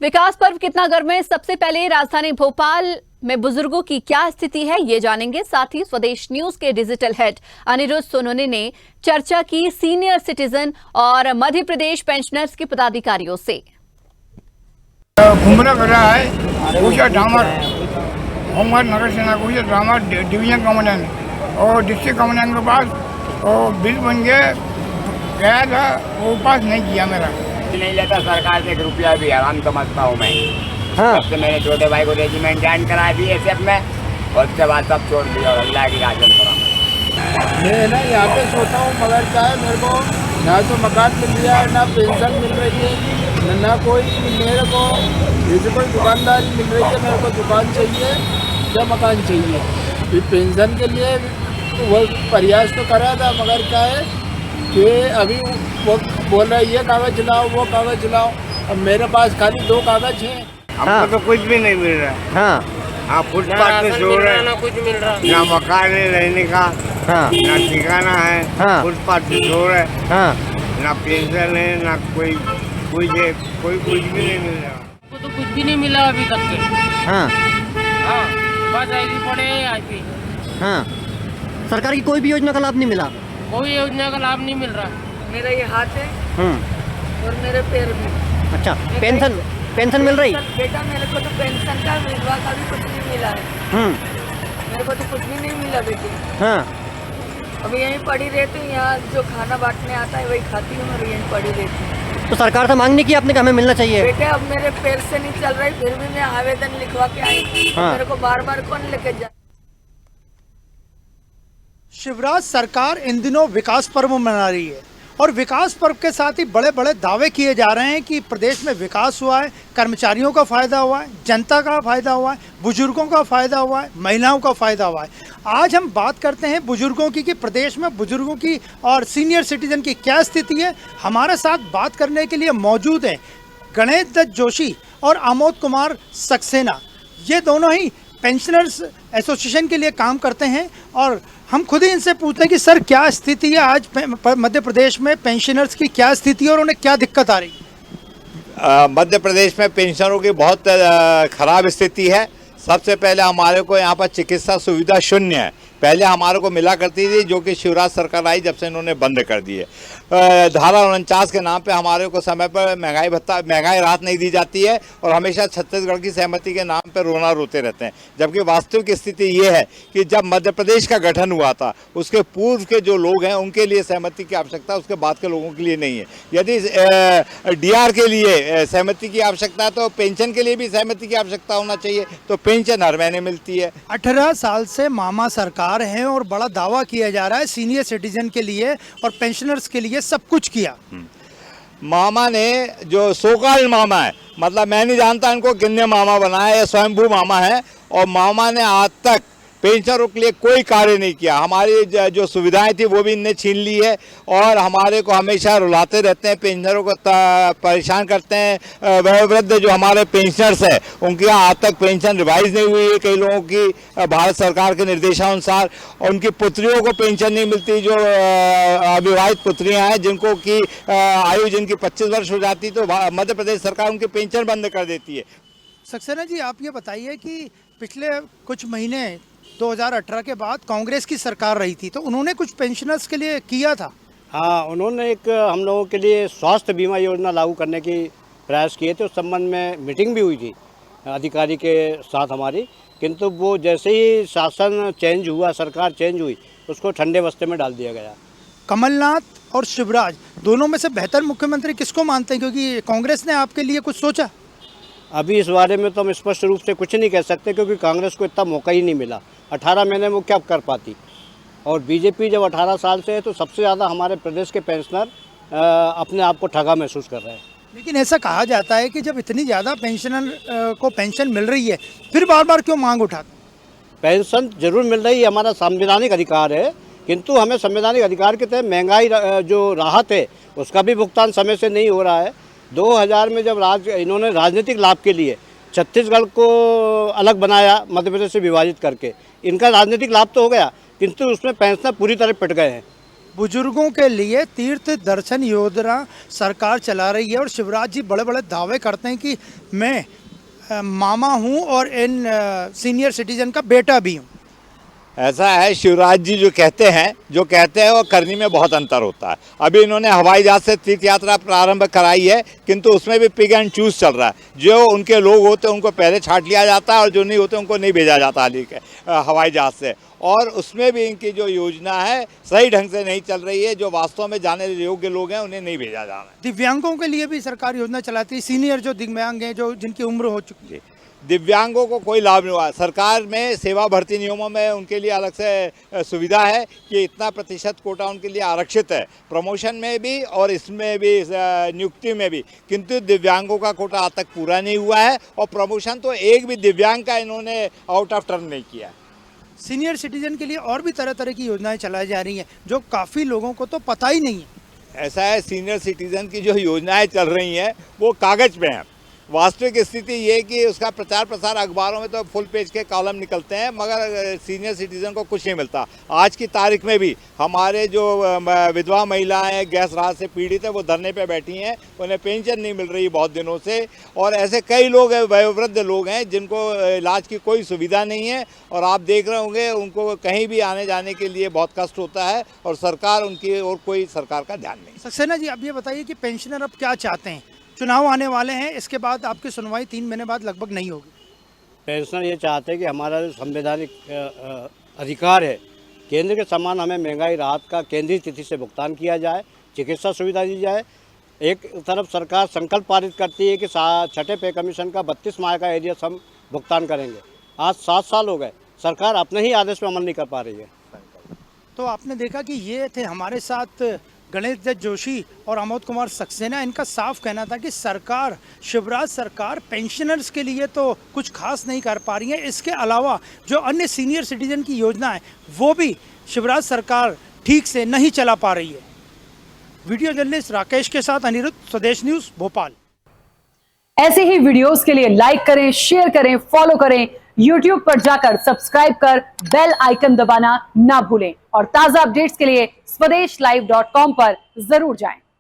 विकास पर्व कितना गर्म है, सबसे पहले राजधानी भोपाल में बुजुर्गों की क्या स्थिति है ये जानेंगे। साथ ही स्वदेश न्यूज के डिजिटल हेड अनिरुद्ध सोनोने ने चर्चा की सीनियर सिटीजन और मध्य प्रदेश पेंशनर्स के पदाधिकारियों से। घूमना कर रहा है उषा डामर होमगार्ड नगर सेना को उषा डामर डिवीजन कमांडेंट और डिस्ट्रिक्ट कमांडेंट के पास और बिल बन के गया था, वो पास नहीं किया मेरा। नहीं लेता सरकार से 1 रुपया भी, आराम समझता हूँ मैं। हाँ। तब से मैंने छोटे भाई को रेजिमेंट ज्वाइन करा दी एसएफ में और उसके बाद सब छोड़ दिया और अल्लाह की राजन करा। मैं ना यहाँ पे सोता हूँ, मगर क्या है मेरे को ना तो मकान मिल रहा है, ना पेंशन मिल रही है, ना कोई मेरे को जैसे कोई दुकानदारी मिल रही है। मेरे को दुकान चाहिए या मकान चाहिए। फिर पेंशन के लिए वो प्रयास तो करा था, मगर क्या है कि अभी वो बोल रहा है ये कागज लाओ वो कागज लाओ। अब मेरे पास खाली 2 कागज हैं। हमको तो कुछ भी नहीं मिल रहा है। हाँ फुटपाथ पे सो रहे, ना कुछ मिल रहा, ना मकान है रहने का, हाँ ना ठिकाना है। हाँ। फुटपाथ पे सो रहे, हाँ ना पेंशन है, ना कोई कुछ भी नहीं मिल रहा। तो कुछ भी नहीं मिला अभी तक के। हाँ हाँ, बस ऐसी पड़े आई। हाँ सरकार की कोई भी योजना का लाभ नहीं मिला। कोई योजना का लाभ नहीं मिल रहा। मेरा ये हाथ है और मेरे पैर भी। अच्छा, पेंशन मिल रही? बेटा मेरे को तो पेंशन का विधवा का भी कुछ नहीं मिला है। मेरे को तो कुछ भी नहीं मिला बेटी। हाँ अब यहीं पड़ी रहती हूँ, यहाँ जो खाना बांटने आता है वही खाती हूँ और यहीं पड़ी रहती हूँ। तो सरकार से मांग नहीं की आपने कि हमें मिलना चाहिए? बेटे अब मेरे पैर से नहीं चल रही, फिर भी मैं आवेदन लिखवा के आई। हाँ। मेरे को बार बार कौन लेके जा। शिवराज सरकार इन दिनों विकास पर्व मना रही है और विकास पर्व के साथ ही बड़े बड़े दावे किए जा रहे हैं कि प्रदेश में विकास हुआ है, कर्मचारियों का फायदा हुआ है, जनता का फायदा हुआ है, बुजुर्गों का फायदा हुआ है, महिलाओं का फायदा हुआ है। आज हम बात करते हैं बुजुर्गों की कि प्रदेश में बुजुर्गों की और सीनियर सिटीजन की क्या स्थिति है। हमारे साथ बात करने के लिए मौजूद हैं गणेश दत्त जोशी और आमोद कुमार सक्सेना। ये दोनों ही पेंशनर्स एसोसिएशन के लिए काम करते हैं और हम खुद ही इनसे पूछते हैं कि सर क्या स्थिति है आज मध्य प्रदेश में, पेंशनर्स की क्या स्थिति है और उन्हें क्या दिक्कत आ रही है? मध्य प्रदेश में पेंशनरों की बहुत खराब स्थिति है। सबसे पहले हमारे को यहाँ पर चिकित्सा सुविधा शून्य है। पहले हमारे को मिला करती थी, जो कि शिवराज सरकार आई जब से इन्होंने बंद कर दी है। धारा 49 के नाम पे हमारे को समय पर महंगाई राहत नहीं दी जाती है और हमेशा छत्तीसगढ़ की सहमति के नाम पे रोना रोते रहते हैं। जबकि वास्तविक स्थिति ये है कि जब मध्य प्रदेश का गठन हुआ था उसके पूर्व के जो लोग हैं उनके लिए सहमति की आवश्यकता, उसके बाद के लोगों के लिए नहीं है। यदि डीआर के लिए सहमति की आवश्यकता है तो पेंशन के लिए भी सहमति की आवश्यकता होना चाहिए। तो पेंशन हर महीने मिलती है। 18 साल से मामा सरकार हैं और बड़ा दावा किया जा रहा है सीनियर सिटीजन के लिए और पेंशनर्स के लिए सब कुछ किया। मामा ने जो सोकाल मामा है, मतलब मैं नहीं जानता इनको किन्ने मामा बनाया या स्वयंभू मामा है, और मामा ने आज तक पेंशनरों के लिए कोई कार्य नहीं किया। हमारी जो सुविधाएं थी वो भी इनने छीन ली है और हमारे को हमेशा रुलाते रहते हैं, पेंशनरों को परेशान करते हैं। वयोवृद्ध जो हमारे पेंशनर्स हैं उनकी आज तक पेंशन रिवाइज नहीं हुई है कई लोगों की भारत सरकार के निर्देशानुसार। उनकी पुत्रियों को पेंशन नहीं मिलती, जो अविवाहित पुत्रियां हैं जिनको की आयु जिनकी 25 वर्ष हो जाती तो मध्य प्रदेश सरकार उनकी पेंशन बंद कर देती है। सक्सेना जी, आप ये बताइए कि पिछले कुछ महीने 2018 के बाद कांग्रेस की सरकार रही थी तो उन्होंने कुछ पेंशनर्स के लिए किया था। हाँ, उन्होंने एक हम लोगों के लिए स्वास्थ्य बीमा योजना लागू करने की प्रयास किए थे। उस संबंध में मीटिंग भी हुई थी अधिकारी के साथ हमारी, किंतु वो जैसे ही शासन चेंज हुआ, सरकार चेंज हुई, उसको ठंडे बस्ते में डाल दिया गया। कमलनाथ और शिवराज दोनों में से बेहतर मुख्यमंत्री किसको मानते हैं, क्योंकि कांग्रेस ने आपके लिए कुछ सोचा? अभी इस बारे में तो हम स्पष्ट रूप से कुछ नहीं कह सकते क्योंकि कांग्रेस को इतना मौका ही नहीं मिला। 18 महीने में वो क्या कर पाती, और बीजेपी जब 18 साल से है तो सबसे ज़्यादा हमारे प्रदेश के पेंशनर अपने आप को ठगा महसूस कर रहे हैं। लेकिन ऐसा कहा जाता है कि जब इतनी ज़्यादा पेंशनर को पेंशन मिल रही है फिर बार बार क्यों मांग उठाते? पेंशन जरूर मिल रही है, हमारा संवैधानिक अधिकार है, किंतु हमें संवैधानिक अधिकार के तहत महंगाई जो राहत है उसका भी भुगतान समय से नहीं हो रहा है। 2000 में जब इन्होंने राजनीतिक लाभ के लिए छत्तीसगढ़ को अलग बनाया, मध्य प्रदेश से विभाजित करके, इनका राजनीतिक लाभ तो हो गया किंतु उसमें पेंशनर पूरी तरह पिट गए हैं। बुजुर्गों के लिए तीर्थ दर्शन योजना सरकार चला रही है और शिवराज जी बड़े बड़े दावे करते हैं कि मैं मामा हूं और इन सीनियर सिटीजन का बेटा भी हूं। ऐसा है, शिवराज जी जो कहते हैं वो करनी में बहुत अंतर होता है। अभी इन्होंने हवाई जहाज से तीर्थ यात्रा प्रारंभ कराई है, किंतु उसमें भी पिक एंड चूज चल रहा है। जो उनके लोग होते हैं उनको पहले छांट लिया जाता है और जो नहीं होते उनको नहीं भेजा जाता हवाई जहाज से। और उसमें भी इनकी जो योजना है सही ढंग से नहीं चल रही है। जो वास्तव में जाने योग्य लोग हैं उन्हें नहीं भेजा जा रहा है। दिव्यांगों के लिए भी सरकार योजना चलाती है, सीनियर जो दिव्यांग हैं, जो जिनकी उम्र हो चुकी है। दिव्यांगों को कोई लाभ नहीं हुआ। सरकार में सेवा भर्ती नियमों में उनके लिए अलग से सुविधा है कि इतना प्रतिशत कोटा उनके लिए आरक्षित है, प्रमोशन में भी और इसमें भी, नियुक्ति में भी। किंतु दिव्यांगों का कोटा आज तक पूरा नहीं हुआ है और प्रमोशन तो एक भी दिव्यांग का इन्होंने आउट ऑफ टर्न नहीं किया। सीनियर सिटीजन के लिए और भी तरह तरह की योजनाएं चलाई जा रही हैं जो काफ़ी लोगों को तो पता ही नहीं है। ऐसा है, सीनियर सिटीजन की जो योजनाएं चल रही हैं वो कागज़ पे हैं। वास्तविक स्थिति ये है कि उसका प्रचार प्रसार अखबारों में तो फुल पेज के कॉलम निकलते हैं, मगर सीनियर सिटीजन को कुछ नहीं मिलता। आज की तारीख में भी हमारे जो विधवा महिलाएं गैस राहत से पीड़ित है वो धरने पे बैठी हैं, उन्हें पेंशन नहीं मिल रही बहुत दिनों से। और ऐसे कई लोग हैं, वयोवृद्ध लोग हैं जिनको इलाज की कोई सुविधा नहीं है और आप देख रहे होंगे उनको कहीं भी आने जाने के लिए बहुत कष्ट होता है और सरकार उनकी और कोई सरकार का ध्यान नहीं। सक्सेना जी, अब ये बताइए कि पेंशनर अब क्या चाहते हैं? चुनाव आने वाले हैं, इसके बाद आपकी सुनवाई 3 महीने बाद लगभग नहीं होगी। पेंशनर ये चाहते हैं कि हमारा जो संवैधानिक अधिकार है, केंद्र के समान हमें महंगाई राहत का केंद्रीय तिथि से भुगतान किया जाए, चिकित्सा सुविधा दी जाए। एक तरफ सरकार संकल्प पारित करती है कि 6ठे पे कमीशन का 32 माह का एरियस हम भुगतान करेंगे। आज 7 साल हो गए, सरकार अपने ही आदेश पर अमल नहीं कर पा रही है। तो आपने देखा कि ये थे हमारे साथ गणेश दत्त जोशी और अमोद कुमार सक्सेना। इनका साफ कहना था कि सरकार, शिवराज सरकार पेंशनर्स के लिए तो कुछ खास नहीं कर पा रही है। इसके अलावा जो अन्य सीनियर सिटीजन की योजना है वो भी शिवराज सरकार ठीक से नहीं चला पा रही है। वीडियो जर्नलिस्ट राकेश के साथ अनिरुद्ध, स्वदेश न्यूज, भोपाल। ऐसे ही वीडियोस के लिए लाइक करें, शेयर करें, फॉलो करें। YouTube पर जाकर सब्सक्राइब कर बेल आइकन दबाना ना भूलें और ताजा अपडेट्स के लिए SwadeshLive.com पर जरूर जाएं।